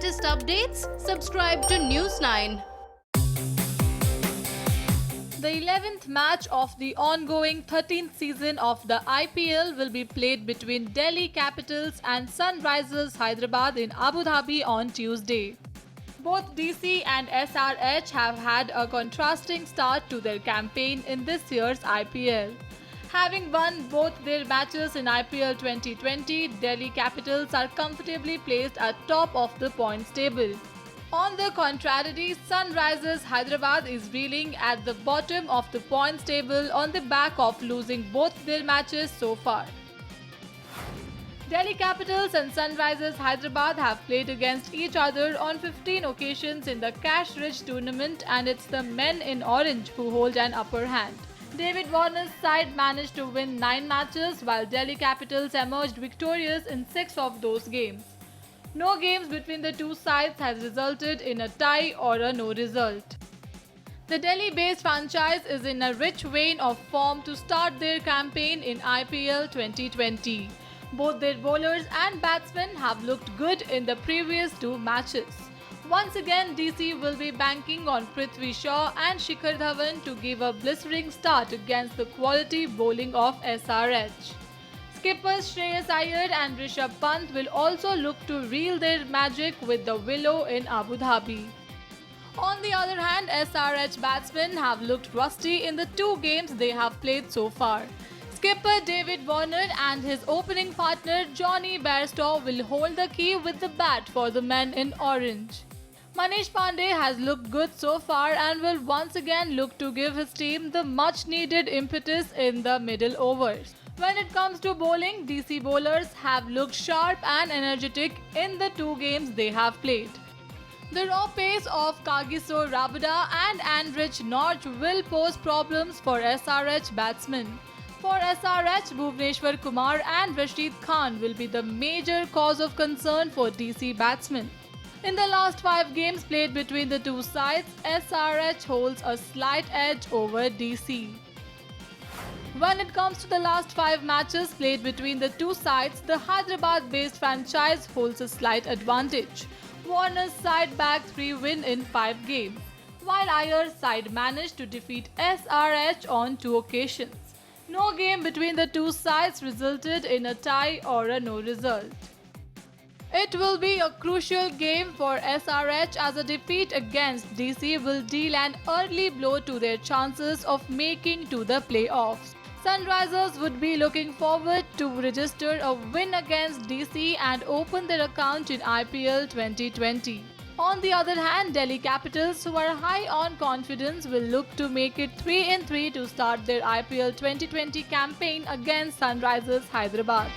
latest updates, subscribe to News 9. The 11th match of the ongoing 13th season of the IPL will be played between Delhi Capitals and Sunrisers Hyderabad in Abu Dhabi on Tuesday. Both DC and SRH have had a contrasting start to their campaign in this year's IPL. Having won both their matches in IPL 2020, Delhi Capitals are comfortably placed at top of the points table. On the contrary, Sunrisers Hyderabad is reeling at the bottom of the points table on the back of losing both their matches so far. Delhi Capitals and Sunrisers Hyderabad have played against each other on 15 occasions in the cash-rich tournament, and it's the men in orange who hold an upper hand. David Warner's side managed to win 9 matches, while Delhi Capitals emerged victorious in 6 of those games. No games between the two sides has resulted in a tie or a no result. The Delhi-based franchise is in a rich vein of form to start their campaign in IPL 2020. Both their bowlers and batsmen have looked good in the previous 2 matches. Once again, DC will be banking on Prithvi Shaw and Shikhar Dhawan to give a blistering start against the quality bowling of SRH. Skippers Shreyas Iyer and Rishabh Pant will also look to reel their magic with the Willow in Abu Dhabi. On the other hand, SRH batsmen have looked rusty in the 2 games they have played so far. Skipper David Warner and his opening partner Johnny Bairstow will hold the key with the bat for the men in orange. Manish Pandey has looked good so far and will once again look to give his team the much needed impetus in the middle overs. When it comes to bowling, DC bowlers have looked sharp and energetic in the 2 games they have played. The raw pace of Kagiso Rabada and Andrich North will pose problems for SRH batsmen. For SRH, Bhuvneshwar Kumar and Rashid Khan will be the major cause of concern for DC batsmen. In the last 5 games played between the two sides, SRH holds a slight edge over DC. When it comes to the last 5 matches played between the two sides, the Hyderabad-based franchise holds a slight advantage. Warner's side bagged 3 wins in 5 games, while Iyer's side managed to defeat SRH on 2 occasions. No game between the two sides resulted in a tie or a no result. It will be a crucial game for SRH as a defeat against DC will deal an early blow to their chances of making to the playoffs. Sunrisers would be looking forward to register a win against DC and open their account in IPL 2020. On the other hand, Delhi Capitals, who are high on confidence, will look to make it 3-3 to start their IPL 2020 campaign against Sunrisers Hyderabad.